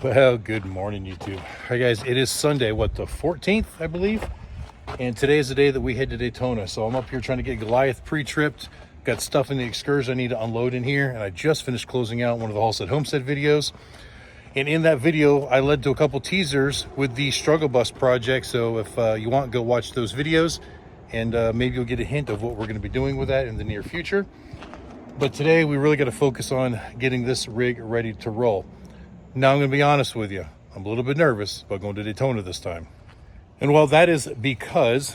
Well, good morning, YouTube. All right, guys, it is Sunday, what, the 14th, I believe? And today is the day that we head to Daytona. So I'm up here trying to get Goliath pre-tripped. Got stuff in the excursion I need to unload in here. And I just finished closing out one of the Halstead Homestead videos. And in that video, I led to a couple teasers with the struggle bus project. So if you want, go watch those videos. And maybe you'll get a hint of what we're going to be doing with that in the near future. But today, we really got to focus on getting this rig ready to roll. Now, I'm going to be honest with you. I'm a little bit nervous about going to Daytona this time. And well, that is because,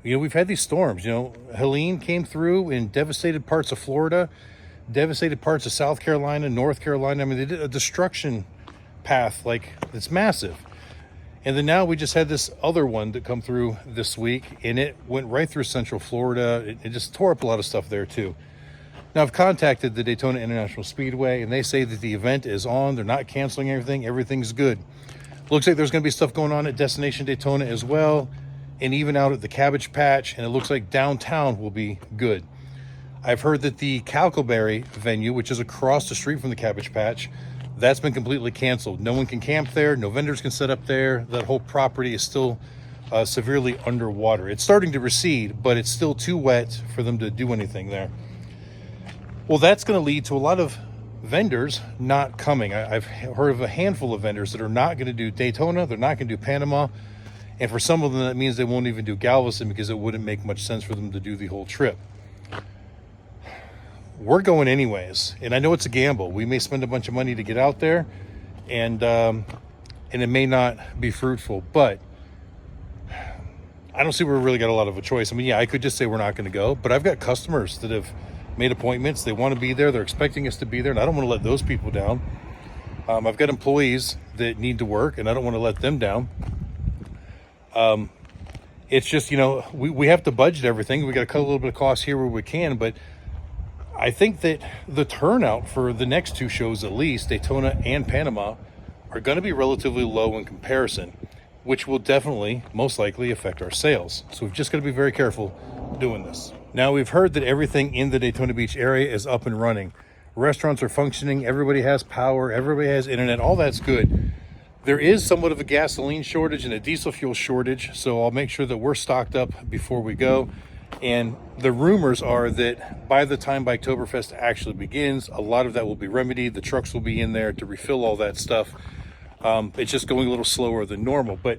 we've had these storms. Helene came through in devastated parts of Florida, devastated parts of South Carolina, North Carolina. I mean, they did a destruction path, like, it's massive. And then now we just had this other one that come through this week, and it went right through Central Florida. It just tore up a lot of stuff there, too. Now, I've contacted the Daytona International Speedway, and they say that the event is on. They're not canceling everything. Everything's good. Looks like there's going to be stuff going on at Destination Daytona as well, and even out at the Cabbage Patch, and it looks like downtown will be good. I've heard that the Calcoberry venue, which is across the street from the Cabbage Patch, that's been completely canceled. No one can camp there. No vendors can set up there. That whole property is still severely underwater. It's starting to recede, but it's still too wet for them to do anything there. Well, that's going to lead to a lot of vendors not coming. I've heard of a handful of vendors that are not going to do Daytona. They're not going to do Panama. And for some of them, that means they won't even do Galveston because it wouldn't make much sense for them to do the whole trip. We're going anyways. And I know it's a gamble. We may spend a bunch of money to get out there, and it may not be fruitful. But I don't see where we really got a lot of a choice. I mean, yeah, I could just say we're not going to go. But I've got customers that have made appointments. They want to be there. They're expecting us to be there, and I don't want to let those people down. I've got employees that need to work, and I don't want to let them down. It's just, we have to budget everything. We got to cut a little bit of costs here where we can, but I think that the turnout for the next two shows, at least Daytona and Panama, are going to be relatively low in comparison, which will definitely, most likely, affect our sales. So we've just got to be very careful doing this. Now, we've heard that everything in the Daytona Beach area is up and running. Restaurants are functioning. Everybody has power. Everybody has internet. All that's good. There is somewhat of a gasoline shortage and a diesel fuel shortage, so I'll make sure that we're stocked up before we go. And the rumors are that by the time BIKETOBERFEST actually begins, a lot of that will be remedied. The trucks will be in there to refill all that stuff. It's just going a little slower than normal. But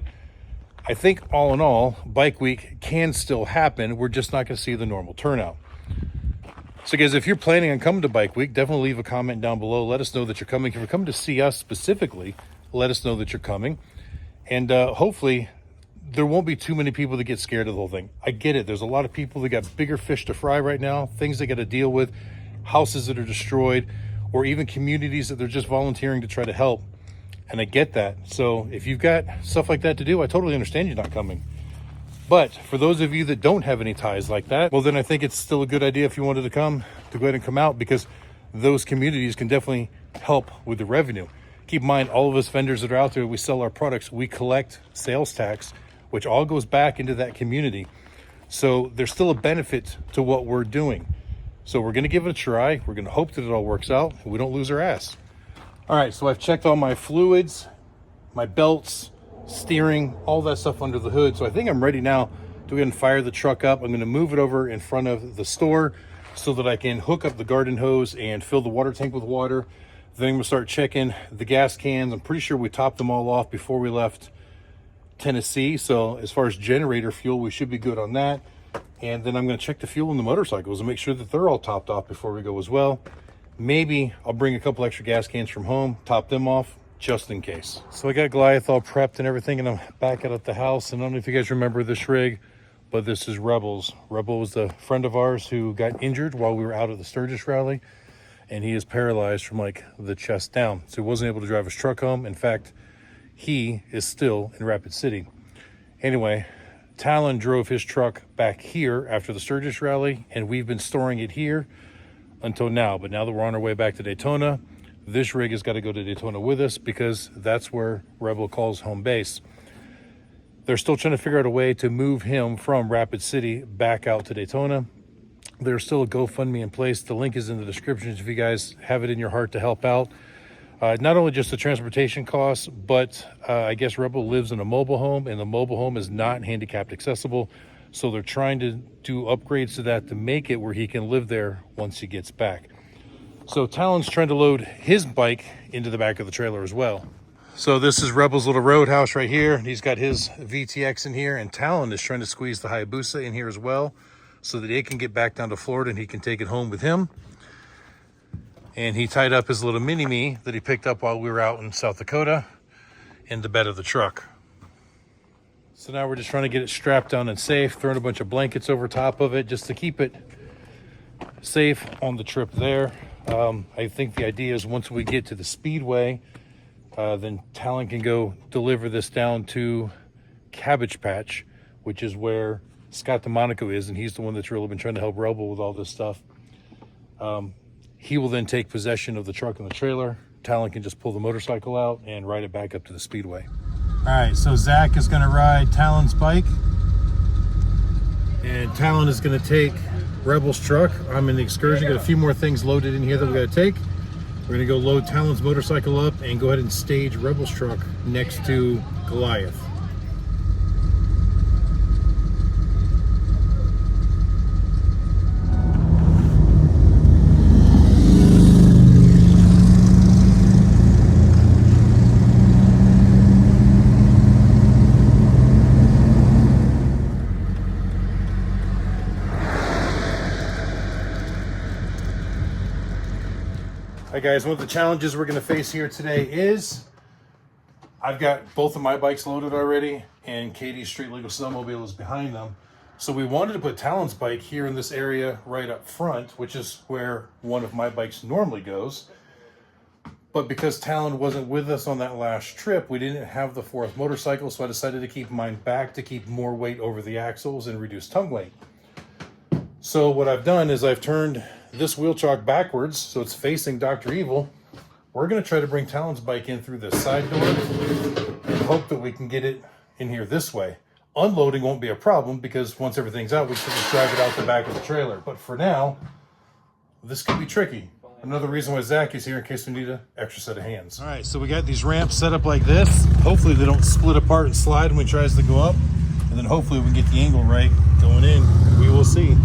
I think all in all, Bike Week can still happen. We're just not going to see the normal turnout. So guys, if you're planning on coming to Bike Week, definitely leave a comment down below. Let us know that you're coming. If you're coming to see us specifically, let us know that you're coming. And hopefully there won't be too many people that get scared of the whole thing. I get it. There's a lot of people that got bigger fish to fry right now, things they got to deal with, houses that are destroyed, or even communities that they're just volunteering to try to help. And I get that. So if you've got stuff like that to do, I totally understand you're not coming. But for those of you that don't have any ties like that, well, then I think it's still a good idea if you wanted to come, to go ahead and come out, because those communities can definitely help with the revenue. Keep in mind, all of us vendors that are out there, we sell our products, we collect sales tax, which all goes back into that community. So there's still a benefit to what we're doing. So we're going to give it a try. We're going to hope that it all works out and we don't lose our ass. All right, so I've checked all my fluids, my belts, steering, all that stuff under the hood. So I think I'm ready now to go ahead and fire the truck up. I'm going to move it over in front of the store so that I can hook up the garden hose and fill the water tank with water. Then I'm going to start checking the gas cans. I'm pretty sure we topped them all off before we left Tennessee. So as far as generator fuel, we should be good on that. And then I'm going to check the fuel in the motorcycles and make sure that they're all topped off before we go as well. Maybe I'll bring a couple extra gas cans from home, top them off, just in case. So I got Goliath all prepped and everything, and I'm back out at the house. And I don't know if you guys remember this rig, but this is Rebels. Rebel was a friend of ours who got injured while we were out at the Sturgis rally, and he is paralyzed from like the chest down. So he wasn't able to drive his truck home. In fact, he is still in Rapid City. Anyway, Talon drove his truck back here after the Sturgis rally, and we've been storing it here until now. But now that we're on our way back to Daytona, this rig has got to go to Daytona with us because that's where Revel calls home base. They're still trying to figure out a way to move him from Rapid City back out to Daytona. There's still a GoFundMe in place. The link is in the description if you guys have it in your heart to help out. Not only just the transportation costs, but I guess Rebel lives in a mobile home, and the mobile home is not handicapped accessible. So they're trying to do upgrades to that to make it where he can live there once he gets back. So Talon's trying to load his bike into the back of the trailer as well. So this is Rebel's little roadhouse right here. He's got his VTX in here, and Talon is trying to squeeze the Hayabusa in here as well so that it can get back down to Florida and he can take it home with him. And he tied up his little mini-me that he picked up while we were out in South Dakota in the bed of the truck. So now we're just trying to get it strapped down and safe, throwing a bunch of blankets over top of it just to keep it safe on the trip there. I think the idea is once we get to the speedway, then Talon can go deliver this down to Cabbage Patch, which is where Scott DeMonico is, and he's the one that's really been trying to help Rebel with all this stuff. He will then take possession of the truck and the trailer. Talon can just pull the motorcycle out and ride it back up to the speedway. All right, so Zach is gonna ride Talon's bike, and Talon is gonna take Rebel's truck. I'm in the excursion, got a few more things loaded in here that we gotta take. We're gonna go load Talon's motorcycle up and go ahead and stage Rebel's truck next to Goliath. Hi guys, one of the challenges we're going to face here today is I've got both of my bikes loaded already and Katie's street legal snowmobile is behind them. So we wanted to put Talon's bike here in this area right up front, which is where one of my bikes normally goes. But because Talon wasn't with us on that last trip, we didn't have the fourth motorcycle, so I decided to keep mine back to keep more weight over the axles and reduce tongue weight. So what I've done is I've turned this wheel chock backwards so it's facing Dr. Evil. We're going to try to bring Talon's bike in through this side door and hope that we can get it in here this way. Unloading won't be a problem because once everything's out, we can just drive it out the back of the trailer. But for now, this could be tricky. Another reason why Zach is here in case we need an extra set of hands. All right, so we got these ramps set up like this. Hopefully they don't split apart and slide when he tries to go up. And then hopefully we can get the angle right going in. We will see.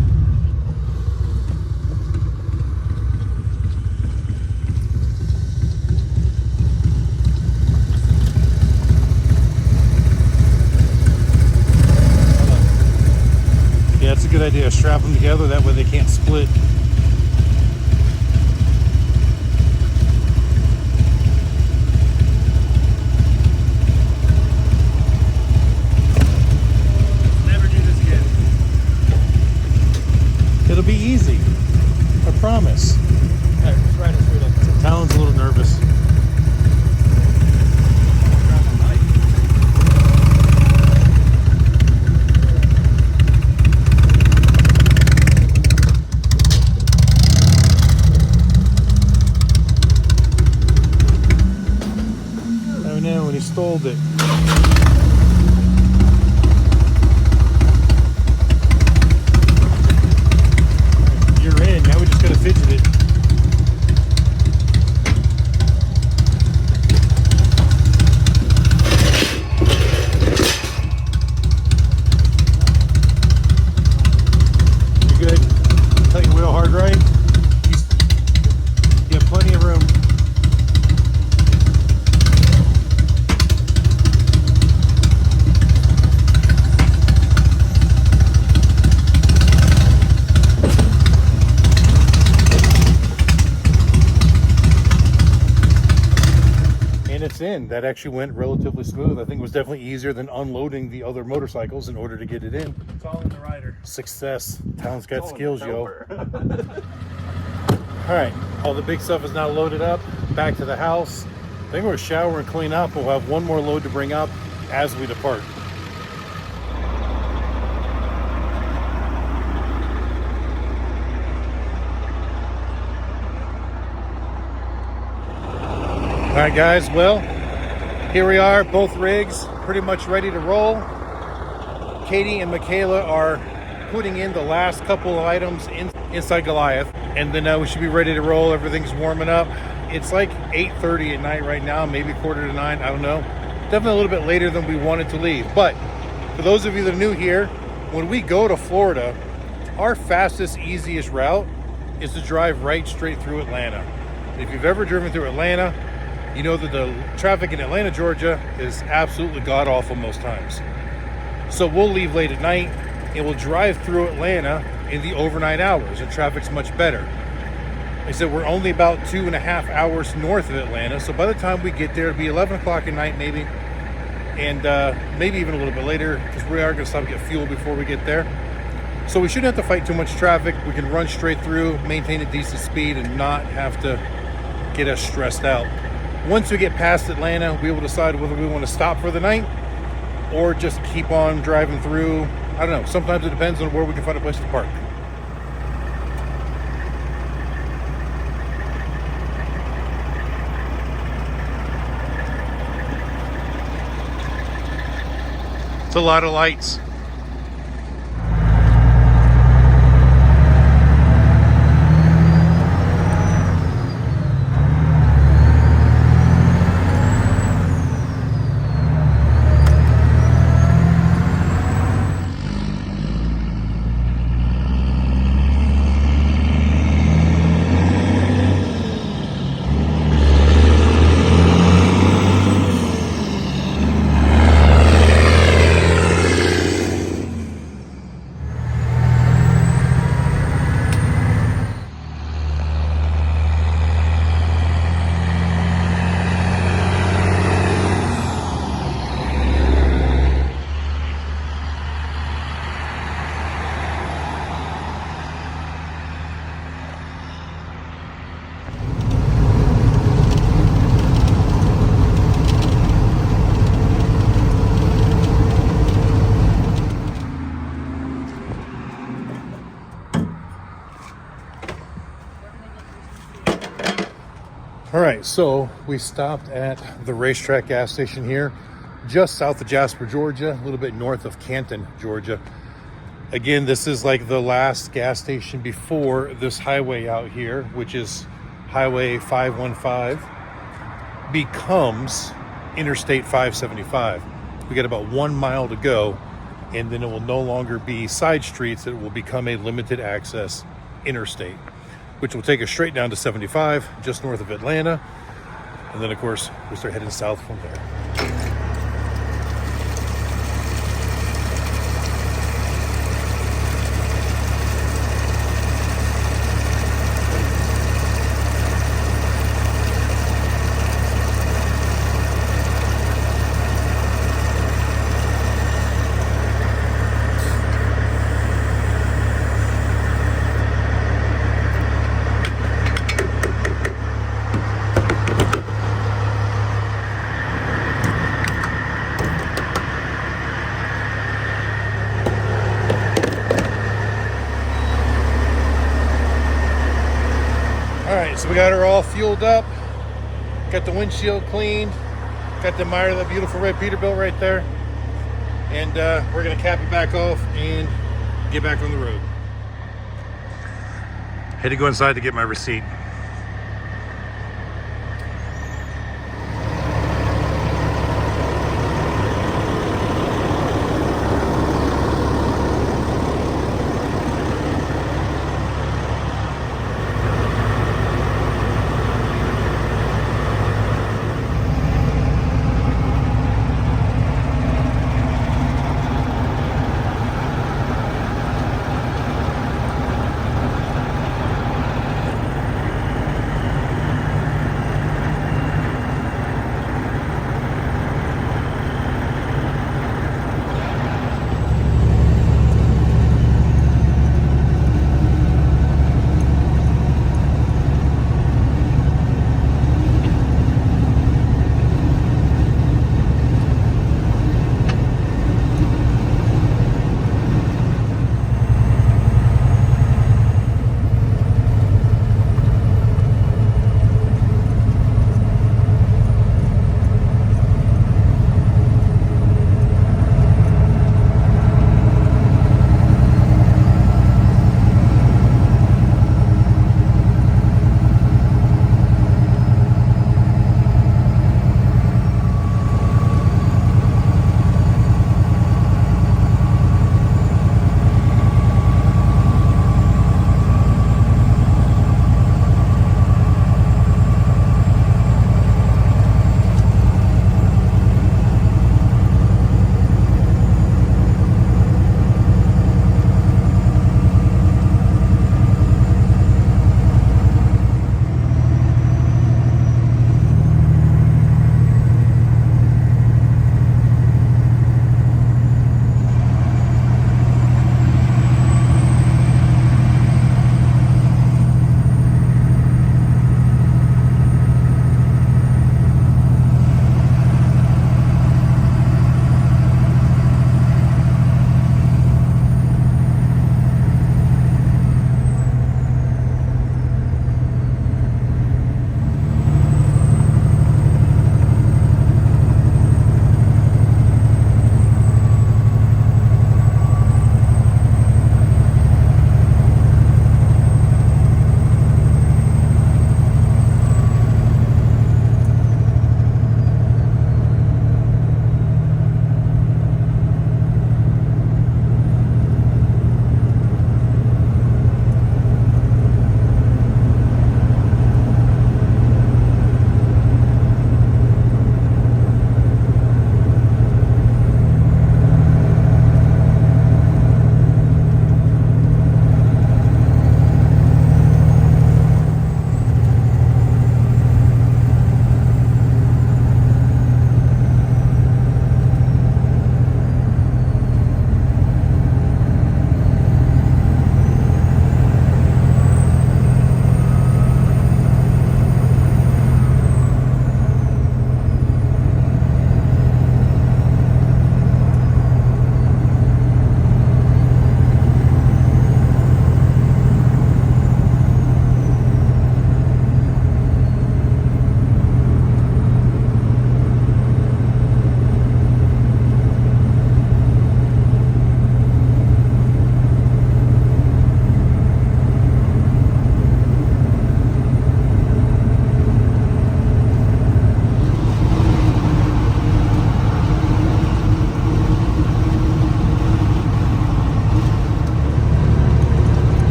Yeah, it's a good idea. Strap them together, that way they can't split. Never do this again. It'll be easy. I promise. Hey, just ride it through that. Talon's a little nervous. When he stole it. You're in. Now we just gotta fidget it. You good? Tight your wheel hard right. You have plenty of room. It's in. That actually went relatively smooth. I think it was definitely easier than unloading the other motorcycles in order to get it in. It's all in the rider. Success. Talon's got skills, yo. All right, all the big stuff is now loaded up. Back to the house. I think we're gonna shower and clean up. We'll have one more load to bring up as we depart. All right, guys, well, here we are, both rigs pretty much ready to roll. Katie and Michaela are putting in the last couple of items inside Goliath, and then we should be ready to roll. Everything's warming up. It's like 8:30 at night right now, maybe 8:45, I don't know. Definitely a little bit later than we wanted to leave. But for those of you that are new here, when we go to Florida, our fastest, easiest route is to drive right straight through Atlanta. If you've ever driven through Atlanta, you know that the traffic in Atlanta, Georgia is absolutely god-awful most times. So we'll leave late at night and we'll drive through Atlanta in the overnight hours, and traffic's much better. Like I said, we're only about 2.5 hours north of Atlanta, so by the time we get there, it'll be 11 o'clock at night maybe, and maybe even a little bit later, because we are going to stop and get fuel before we get there. So we shouldn't have to fight too much traffic. We can run straight through, maintain a decent speed, and not have to get us stressed out. Once we get past Atlanta, we will decide whether we want to stop for the night or just keep on driving through. I don't know. Sometimes it depends on where we can find a place to park. It's a lot of lights. All right, so we stopped at the racetrack gas station here, just south of Jasper, Georgia, a little bit north of Canton, Georgia. Again, this is like the last gas station before this highway out here, which is Highway 515, becomes Interstate 575. We got about 1 mile to go, and then it will no longer be side streets. It will become a limited access interstate, which will take us straight down to 75, just north of Atlanta. And then, of course, we start heading south from there. So we got her all fueled up, got the windshield cleaned, got the mire of that beautiful red Peterbilt right there, and we're gonna cap it back off and get back on the road. Had to go inside to get my receipt.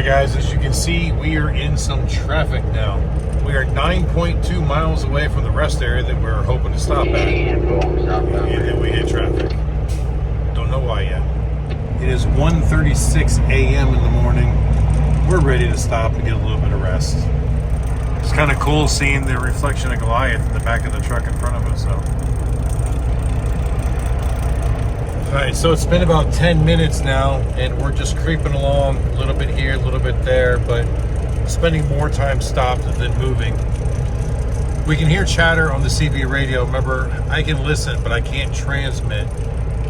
right, guys, as you can see, we are in some traffic now. We are 9.2 miles away from the rest area that we're hoping to stop at. And then we hit traffic. Don't know why yet. It is 1:36 a.m. in the morning. We're ready to stop and get a little bit of rest. It's kind of cool seeing the reflection of Goliath in the back of the truck in front of us, though. Alright, so it's been about 10 minutes now, and we're just creeping along a little bit here, a little bit there, but spending more time stopped than moving. We can hear chatter on the CB radio. Remember, I can listen, but I can't transmit.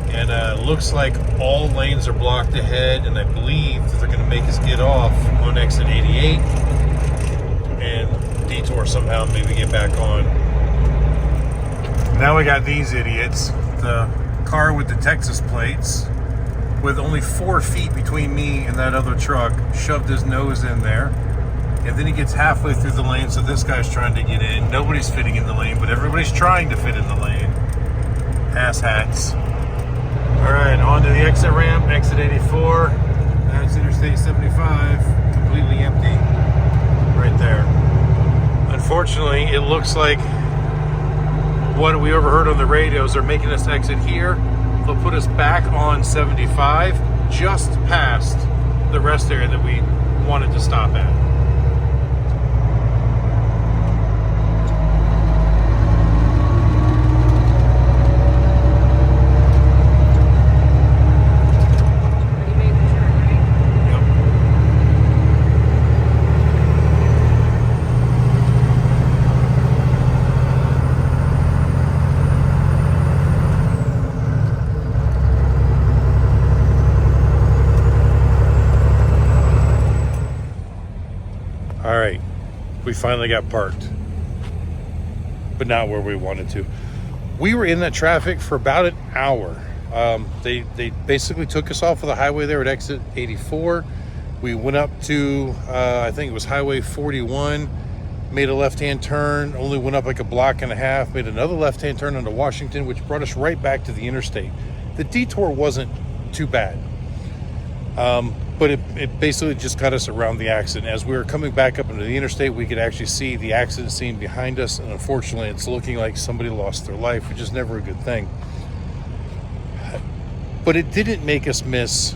And looks like all lanes are blocked ahead, and I believe that they're going to make us get off on exit 88 and detour somehow, maybe get back on. Now we got these idiots. The car with the Texas plates, with only 4 feet between me and that other truck, shoved his nose in there, and then he gets halfway through the lane, so this guy's trying to get in. Nobody's fitting in the lane, but everybody's trying to fit in the lane. Ass hats. All right, on to the exit ramp, exit 84. That's Interstate 75, completely empty right there. Unfortunately, it looks like what we overheard on the radios are making us exit here. They'll put us back on 75, just past the rest area that we wanted to stop at. All right, we finally got parked, but not where we wanted to. We were in that traffic for about an hour. They basically took us off of the highway there at exit 84. We went up to, I think it was Highway 41, made a left-hand turn, only went up like a block and a half, made another left-hand turn onto Washington, which brought us right back to the interstate. The detour wasn't too bad. But it basically just got us around the accident. As we were coming back up into the interstate, we could actually see the accident scene behind us, and unfortunately it's looking like somebody lost their life, which is never a good thing. But it didn't make us miss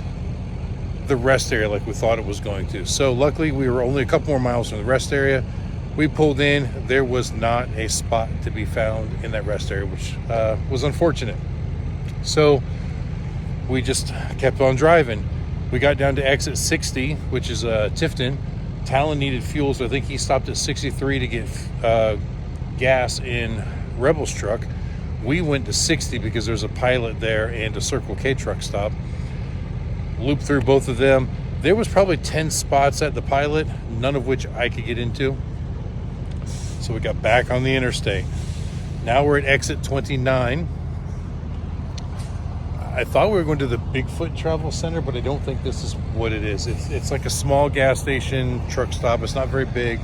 the rest area like we thought it was going to. So luckily we were only a couple more miles from the rest area. We pulled in. There was not a spot to be found in that rest area, which was unfortunate. So we just kept on driving. We got down to exit 60, which is Tifton. Talon needed fuel, so I think he stopped at 63 to get gas in Revel's truck. We went to 60 because there's a Pilot there and a Circle K truck stop. Looped through both of them. There was probably 10 spots at the Pilot, none of which I could get into. So we got back on the interstate. Now we're at exit 29. I thought we were going to the Bigfoot Travel Center, but I don't think this is what it is. It's like a small gas station, truck stop. It's not very big.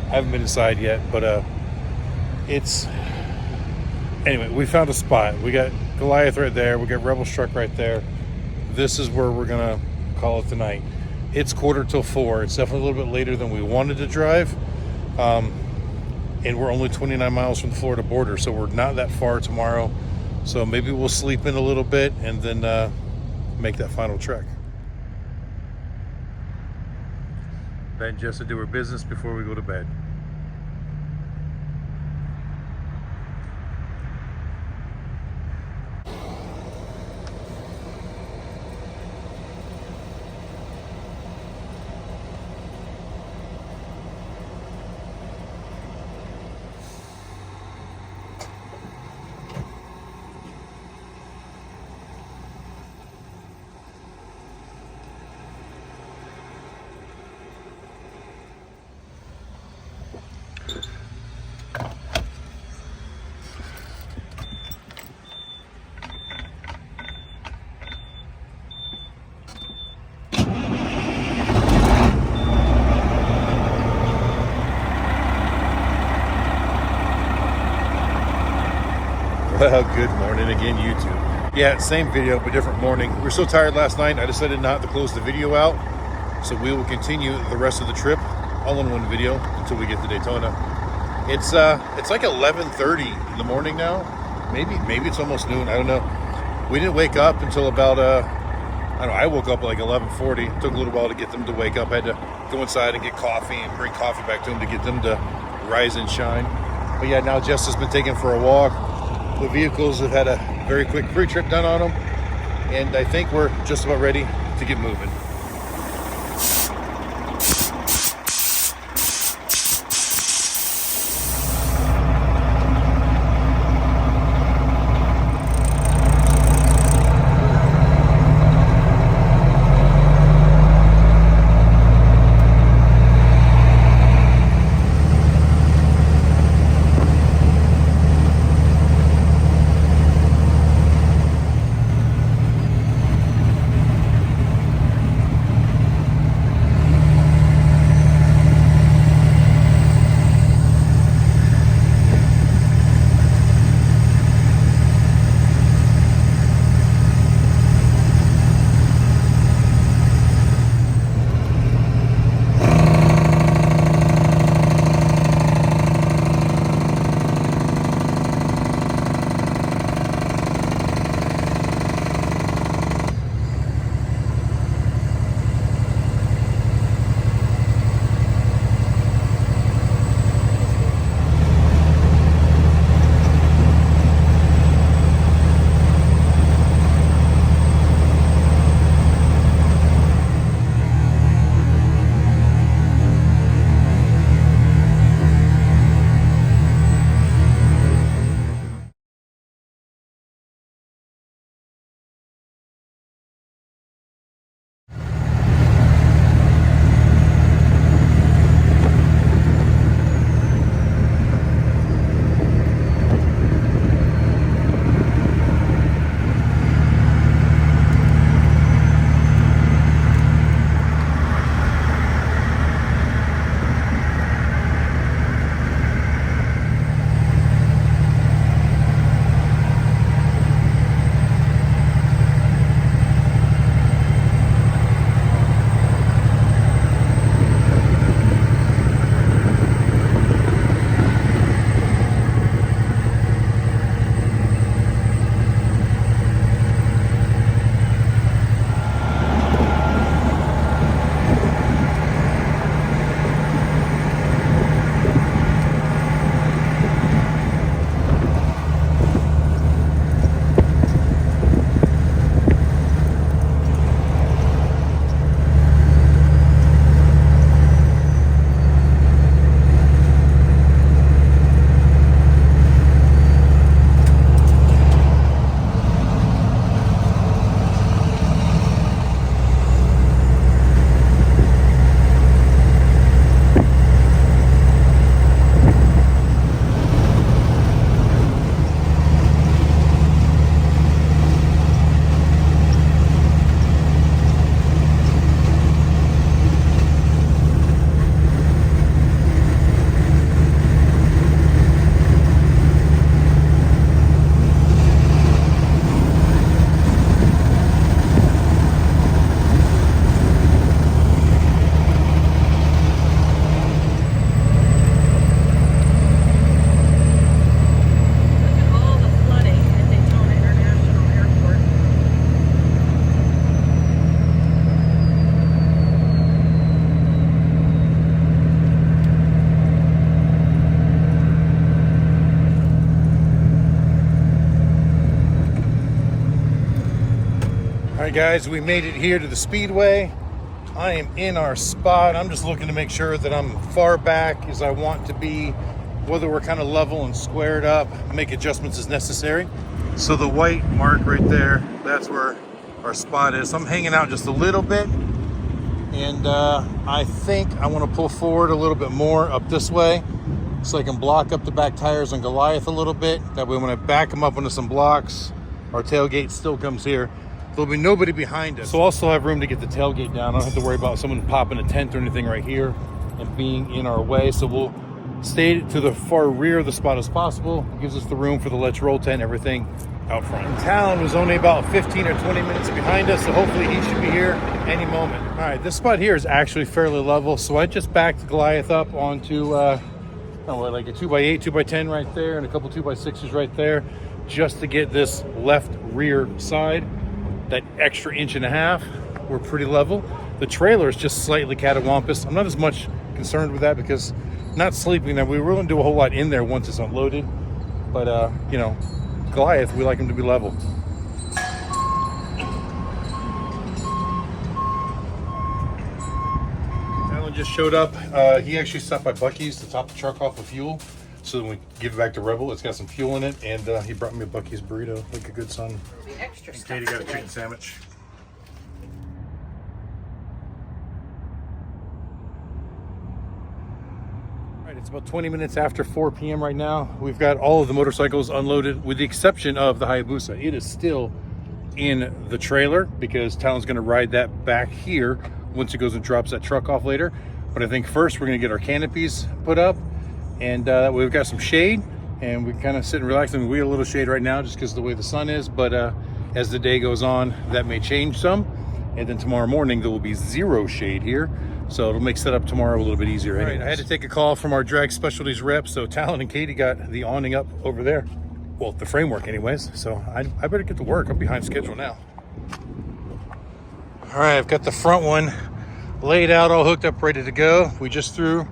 I haven't been inside yet, but it's... Anyway, we found a spot. We got Goliath right there. We got Rebel's truck right there. This is where we're going to call it tonight. It's 4:45. It's definitely a little bit later than we wanted to drive. And we're only 29 miles from the Florida border, so we're not that far tomorrow. So maybe we'll sleep in a little bit and then make that final trek. Ben just to do her business before we go to bed. Well, good morning again, YouTube. Yeah, same video, but different morning. We were so tired last night, I decided not to close the video out. So we will continue the rest of the trip all in one video until we get to Daytona. It's like 11:30 in the morning now. Maybe it's almost noon. I don't know. We didn't wake up until about I don't know. I woke up at like 11:40. It took a little while to get them to wake up. I had to go inside and get coffee and bring coffee back to them to get them to rise and shine. But yeah, now Jess has been taken for a walk. The vehicles have had a very quick pre-trip done on them, and I think we're just about ready to get moving. All right, guys, we made it here to the Speedway. I am in our spot. I'm just looking to make sure that I'm far back as I want to be, whether we're kind of level and squared up, make adjustments as necessary. So the white mark right there, that's where our spot is. So I'm hanging out just a little bit, and I think I want to pull forward a little bit more up this way so I can block up the back tires on Goliath a little bit. That way when I back them up into some blocks, our tailgate still comes here. There'll be nobody behind us. So I'll still have room to get the tailgate down. I don't have to worry about someone popping a tent or anything right here and being in our way. So we'll stay to the far rear of the spot as possible. It gives us the room for the Let's Roll tent, everything out front. And Talon was only about 15 or 20 minutes behind us, so hopefully he should be here any moment. All right, this spot here is actually fairly level, so I just backed the Goliath up onto like a 2x8, 2x10 right there, and a couple 2x6s right there, just to get this left rear side, that extra 1.5 inches. We're pretty level. The trailer is just slightly catawampus. I'm not as much concerned with that because not sleeping there, we really don't do a whole lot in there once it's unloaded. But you know, Goliath, we like him to be level. Talon just showed up. He actually stopped by Buc-ee's to top the truck off with fuel, so that when we give it back to Revel, it's got some fuel in it. And he brought me a Buc-ee's burrito, like a good son. Extra And Katie got a chicken sandwich. It's about 20 minutes after 4 p.m. right now. We've got all of the motorcycles unloaded with the exception of the Hayabusa. It is still in the trailer because Talon's going to ride that back here once he goes and drops that truck off later. But I think first we're going to get our canopies put up, and that way we've got some shade and we can kind of sit and relax. I mean, we have a little shade right now just because of the way the sun is, but as the day goes on, that may change some. And then tomorrow morning there will be 0 shade here. So it'll make setup tomorrow a little bit easier. Right, I had to take a call from our drag specialties rep. So Talon and Katie got the awning up over there. Well, the framework anyways. So I better get to work. I'm behind schedule now. All right, I've got the front one laid out, all hooked up, ready to go. We just threw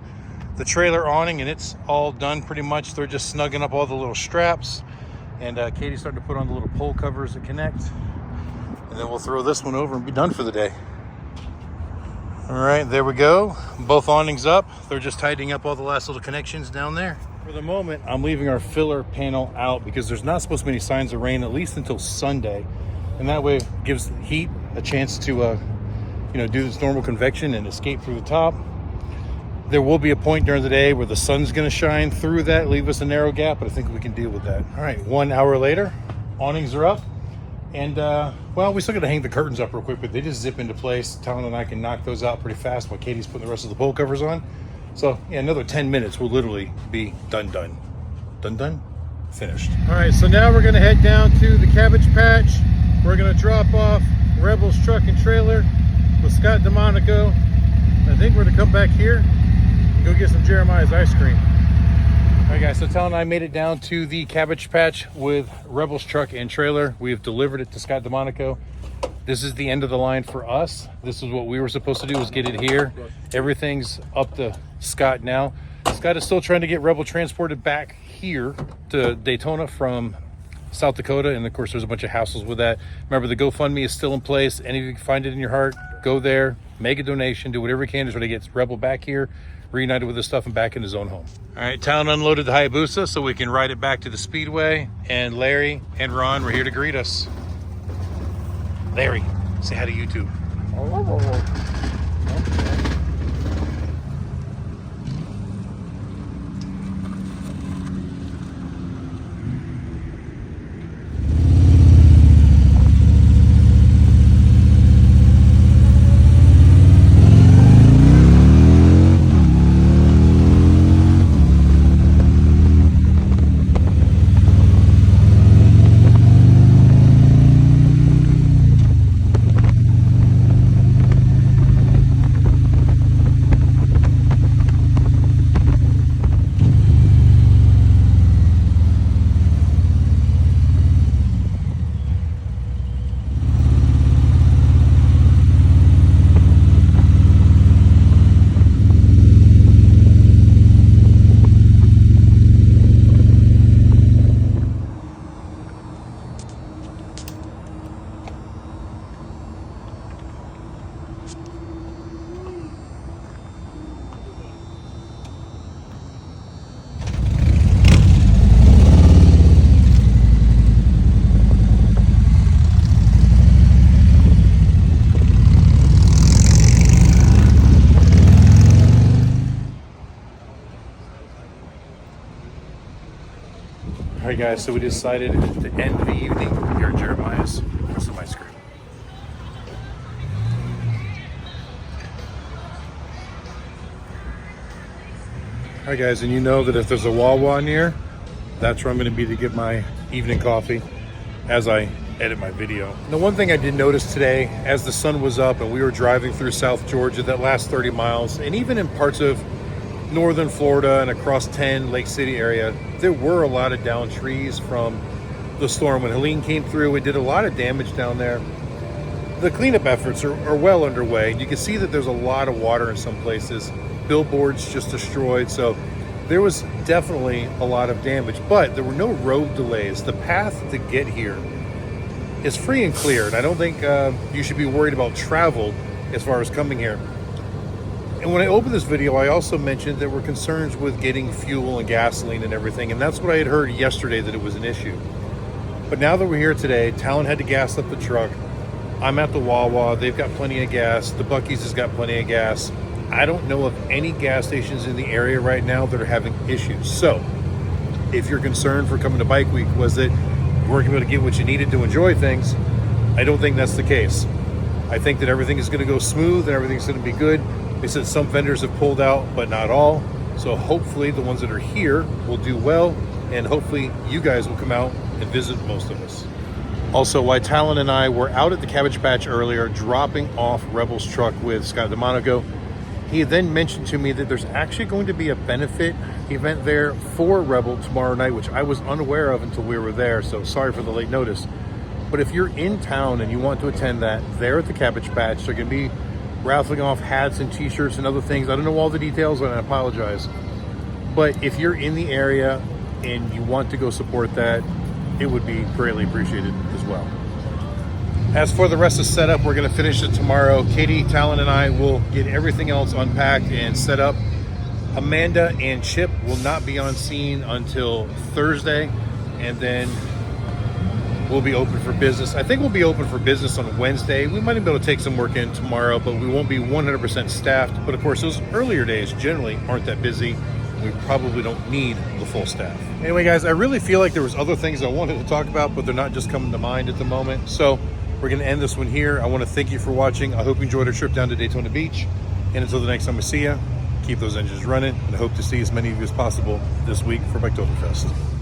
the trailer awning and it's all done pretty much. They're just snugging up all the little straps. And Katie's starting to put on the little pole covers that connect. And then we'll throw this one over and be done for the day. All right, there we go. Both awnings up. They're just tightening up all the last little connections down there. For the moment, I'm leaving our filler panel out because there's not supposed to be any signs of rain, at least until Sunday. And that way it gives the heat a chance to, you know, do this normal convection and escape through the top. There will be a point during the day where the sun's gonna shine through that, leave us a narrow gap, but I think we can deal with that. All right, 1 hour later, awnings are up. And well, we still got to hang the curtains up real quick, but they just zip into place. Talon and I can knock those out pretty fast while Katie's putting the rest of the pole covers on. So yeah, another 10 minutes will literally be done, finished. All right, so now we're gonna head down to the cabbage patch. We're gonna drop off Revel's truck and trailer with Scott DeMonico. I think we're gonna come back here and go get some Jeremiah's ice cream. All right, guys, so Talon and I made it down to the cabbage patch with Revel's truck and trailer. We have delivered it to Scott DeMonico. This is the end of the line for us. This is what we were supposed to do, was get it here. Everything's up to Scott now. Scott is still trying to get Revel transported back here to Daytona from South Dakota. And of course, there's a bunch of hassles with that. Remember, the GoFundMe is still in place. Any of you can find it in your heart, go there, make a donation, do whatever you can to try to get Revel back here, reunited with his stuff and back in his own home. All right, Talon unloaded the Hayabusa so we can ride it back to the Speedway, and Larry and Ron were here to greet us. Larry, say hi to YouTube. All right, guys, so we decided to end the evening here at Jeremiah's with some ice cream. All right, guys, and you know that if there's a Wawa near, that's where I'm going to be to get my evening coffee as I edit my video. The one thing I did notice today, as the sun was up and we were driving through South Georgia, that last 30 miles, and even in parts of northern Florida and across 10 Lake City area, there were a lot of downed trees from the storm. When Helene came through, it did a lot of damage down there. The cleanup efforts are well underway. You can see that there's a lot of water in some places. Billboards just destroyed. So there was definitely a lot of damage, but there were no road delays. The path to get here is free and clear, and I don't think you should be worried about travel as far as coming here. And when I opened this video, I also mentioned there were concerns with getting fuel and gasoline and everything, and that's what I had heard yesterday, that it was an issue. But now that we're here today, Talon had to gas up the truck. I'm at the Wawa, they've got plenty of gas. The Buc-ee's has got plenty of gas. I don't know of any gas stations in the area right now that are having issues. So if you're concerned for coming to Bike Week was that you weren't able to get what you needed to enjoy things, I don't think that's the case. I think that everything is going to go smooth and everything's going to be good. They said some vendors have pulled out, but not all. So hopefully the ones that are here will do well, and hopefully you guys will come out and visit most of us. Also, while Talon and I were out at the Cabbage Patch earlier, dropping off Rebel's truck with Scott DeMonaco, he then mentioned to me that there's actually going to be a benefit event there for Revel tomorrow night, which I was unaware of until we were there, so sorry for the late notice. But if you're in town and you want to attend that, there at the Cabbage Patch, they're going to be raffling off hats and t-shirts and other things. I don't know all the details, and I apologize. But if you're in the area and you want to go support that, it would be greatly appreciated as well. As for the rest of the setup, we're going to finish it tomorrow. Katie, Talon, and I will get everything else unpacked and set up. Amanda and Chip will not be on scene until Thursday, and then we'll be open for business. I think we'll be open for business on Wednesday. We might be able to take some work in tomorrow, but we won't be 100% staffed. But of course, those earlier days generally aren't that busy. We probably don't need the full staff. Anyway, guys, I really feel like there was other things I wanted to talk about, but they're not just coming to mind at the moment. So we're going to end this one here. I want to thank you for watching. I hope you enjoyed our trip down to Daytona Beach. And until the next time I see you, keep those engines running, and I hope to see as many of you as possible this week for BIKETOBERFEST.